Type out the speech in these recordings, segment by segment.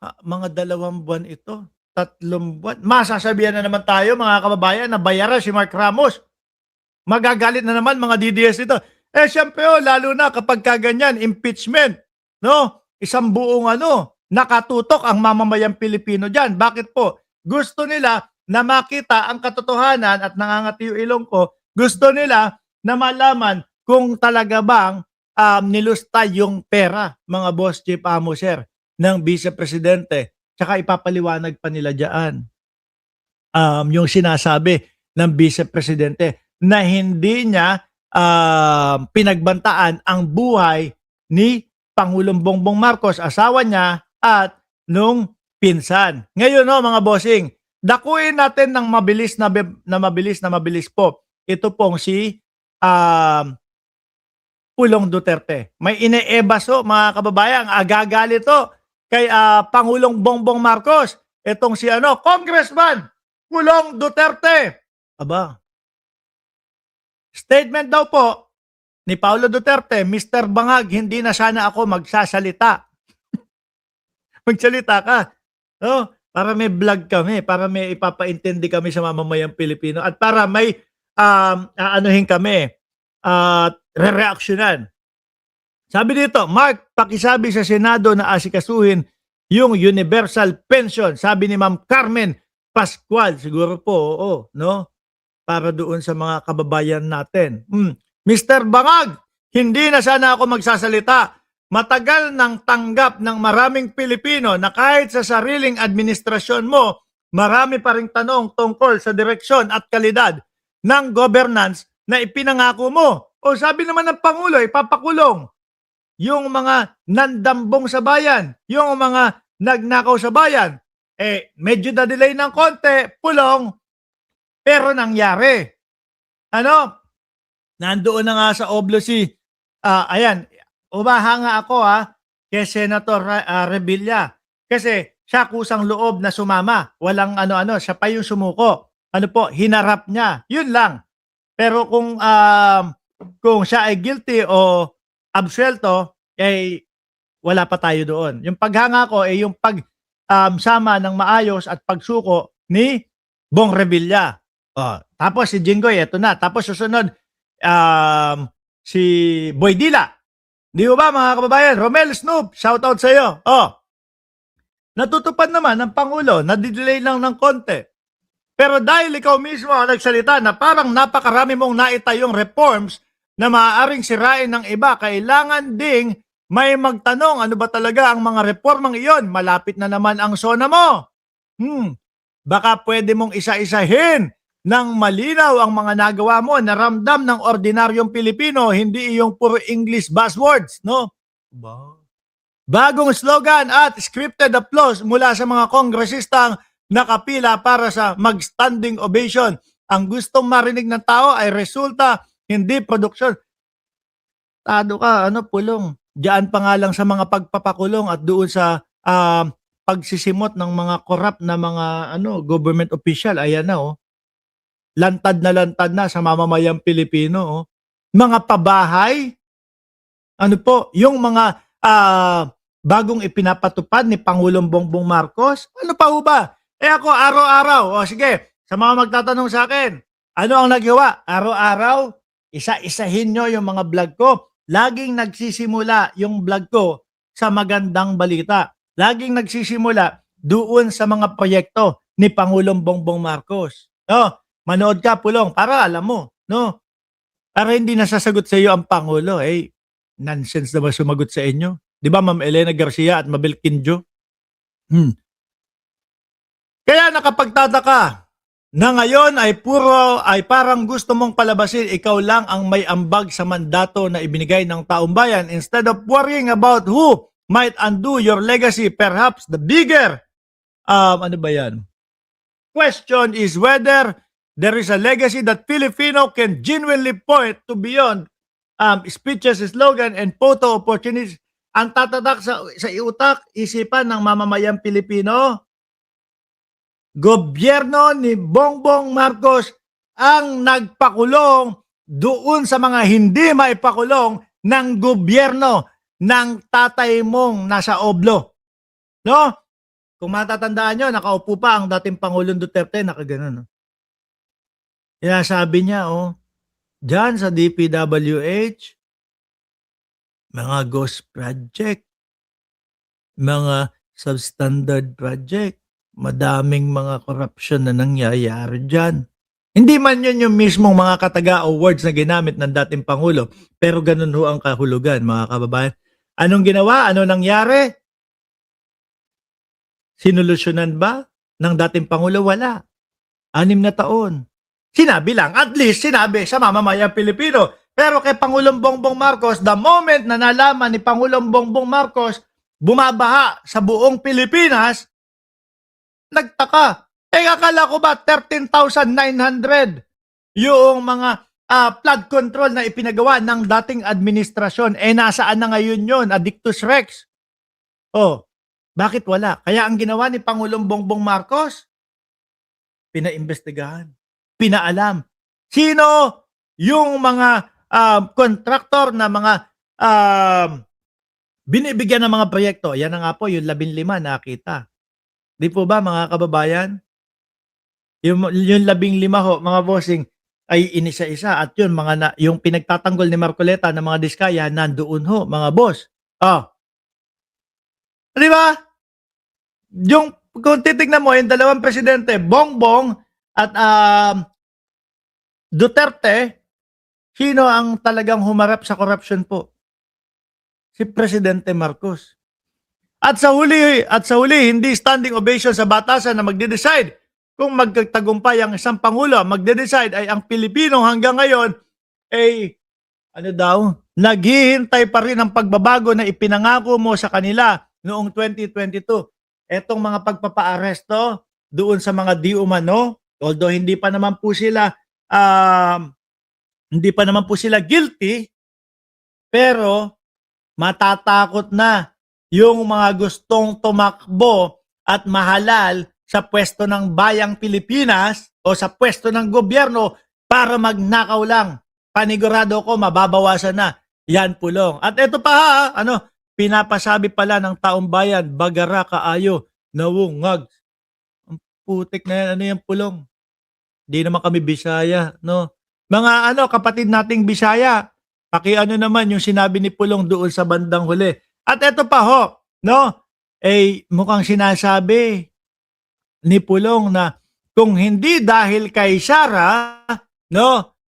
Mga 2 buwan ito, 3 buwan. Masasabihan na naman tayo mga kababayan na bayaran si Mark Ramos. Magagalit na naman mga DDS ito. Siyempre lalo na kapag kaganyan, impeachment. No? Isang buong nakatutok ang mamamayang Pilipino dyan. Bakit po? Gusto nila na makita ang katotohanan at nangangati yung ilong ko. Gusto nila na malaman kung talaga bang nilusta yung pera, mga boss chief amo sir, ng vice-presidente. Tsaka ipapaliwanag pa nila dyan yung sinasabi ng vice-presidente na hindi niya pinagbantaan ang buhay ni Pangulong Bongbong Marcos, asawa niya at nung pinsan. Ngayon mga bossing, dakuin natin ng mabilis po. Ito pong si Pulong Duterte. May ineebaso mga kababayan, agagalit to kay Pangulong Bongbong Marcos. Itong si Congressman Pulong Duterte. Aba, statement daw po ni Paulo Duterte, Mr. Bangag, hindi na sana ako magsasalita. Magsalita ka. Para may vlog kami, para may ipapaintindi kami sa mamamayang Pilipino at para may aanuhin kami at re-reaksyonan. Sabi dito, Mark, pakisabi sa Senado na asikasuhin yung universal pension. Sabi ni Ma'am Carmen Pascual, siguro po, no? Para doon sa mga kababayan natin. Mr. Bangag, hindi na sana ako magsasalita. Matagal nang tanggap ng maraming Pilipino na kahit sa sariling administrasyon mo, marami pa ring tanong tungkol sa direksyon at kalidad ng governance na ipinangako mo. O sabi naman ng Pangulo, ipapakulong yung mga nandambong sa bayan, yung mga nagnakaw sa bayan. Medyo na-delay ng konti, pulong, pero nangyari. Nandoon na nga sa oblo si, ayan, umahanga ako kay Senator Revilla. Kasi siya kusang loob na sumama. Walang siya pa yung sumuko. Hinarap niya. Yun lang. Pero kung siya ay guilty o absuelto, wala pa tayo doon. Yung paghanga ko ay yung sama ng maayos at pagsuko ni Bong Revilla. Tapos si Jinggoy, eto na. Tapos susunod, si Boy Dila. Di ba mga kababayan? Romel Snoop, shoutout sa iyo. Natutupad naman ng Pangulo, nadidelay lang ng konti. Pero dahil ikaw mismo ang nagsalita na parang napakarami mong naitayong reforms na maaaring sirain ng iba, kailangan ding may magtanong ano ba talaga ang mga reformang iyon. Malapit na naman ang SONA mo. Baka pwede mong isa-isahin ng malinaw ang mga nagawa mo na ramdam ng ordinaryong Pilipino, hindi yung puro English buzzwords, no? Bagong slogan at scripted applause mula sa mga kongresistang nakapila para sa mag-standing ovation. Ang gustong marinig ng tao ay resulta, hindi produksyon. Tado ka, Pulong. Diyan pa nga lang sa mga pagpapakulong at doon sa pagsisimot ng mga corrupt na mga government official, ayan na lantad na sa mamamayang Pilipino. Mga pabahay, yung mga bagong ipinapatupad ni Pangulong Bongbong Marcos. Ano pa ba? Ako araw-araw, sige, sa mga magtatanong sa akin, ano ang nagawa? Araw-araw, isa-isahin nyo yung mga vlog ko. Laging nagsisimula yung vlog ko sa magandang balita. Laging nagsisimula doon sa mga proyekto ni Pangulong Bongbong Marcos. Manood ka, Pulong, para alam mo, no? Para hindi nasasagot sa iyo ang Pangulo. Nonsense na ba sumagot sa inyo? Di ba, Ma'am Elena Garcia at Mabel Quinjo? Kaya nakapagtataka na ngayon ay parang gusto mong palabasin ikaw lang ang may ambag sa mandato na ibinigay ng taong bayan instead of worrying about who might undo your legacy. Perhaps the bigger question is whether there is a legacy that Filipino can genuinely point to beyond speeches, slogan, and photo opportunities. Ang tatatak sa iutak, isipan ng mamamayang Pilipino, gobyerno ni Bongbong Marcos ang nagpakulong doon sa mga hindi maipakulong ng gobyerno ng tatay mong nasa oblo. No? Kung matatandaan nyo, nakaupo pa ang dating Pangulong Duterte, nakaganon. No? Sabi niya, dyan sa DPWH, mga ghost project, mga substandard project, madaming mga corruption na nangyayari dyan. Hindi man yun yung mismong mga kataga o words na ginamit ng dating Pangulo, pero ganun ho ang kahulugan, mga kababayan. Anong ginawa? Ano nangyari? Sinolusyonan ba ng dating Pangulo? Wala. 6 na taon. Sinabi lang, at least sinabi sa mamamayang Pilipino. Pero kay Pangulong Bongbong Marcos, the moment na nalaman ni Pangulong Bongbong Marcos, bumabaha sa buong Pilipinas, nagtaka. Akala ko ba 13,900 yung mga flood control na ipinagawa ng dating administrasyon? Nasaan na ngayon yun? Addictus Rex. Bakit wala? Kaya ang ginawa ni Pangulong Bongbong Marcos, pinaimbestigahan, pinaalam. Sino yung mga kontraktor na mga binibigyan ng mga proyekto? Yan na nga po, yung 15 nakita. Di po ba mga kababayan? Yung 15 ho, mga bossing, ay inisa-isa. At yun, yung pinagtatanggol ni Marcoleta ng mga diskaya, nandoon ho, mga boss. Di ba? Yung, kung titignan mo, yung dalawang presidente, Bongbong at Duterte, sino ang talagang humarap sa corruption po? Si Presidente Marcos. At sa huli, hindi standing ovation sa batasan na magde-decide kung magtatagumpay ang isang Pangulo. Magde-decide ay ang Pilipino hanggang ngayon ay, naghihintay pa rin ang pagbabago na ipinangako mo sa kanila noong 2022. Etong mga pagpapa-aresto doon sa mga di umano, although hindi pa naman po sila guilty, pero matatakot na yung mga gustong tumakbo at mahalal sa pwesto ng bayang Pilipinas o sa pwesto ng gobyerno para magnakaw lang. Panigurado ko, mababawasan na. Yan pulong. At ito pa pinapasabi pala ng taong bayan, bagara kaayo, nawungag. Ang putik na yan, ano yung pulong? Di naman kami Bisaya, no? Mga kapatid nating Bisaya, naman yung sinabi ni Pulong doon sa bandang huli. At ito pa ho, no? Mukhang sinasabi ni Pulong na kung hindi dahil kay Sara, no?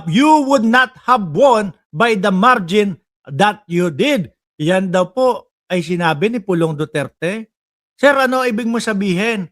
You would not have won by the margin that you did. Yan daw po ay sinabi ni Pulong Duterte. Sir, ano ibig mo sabihin?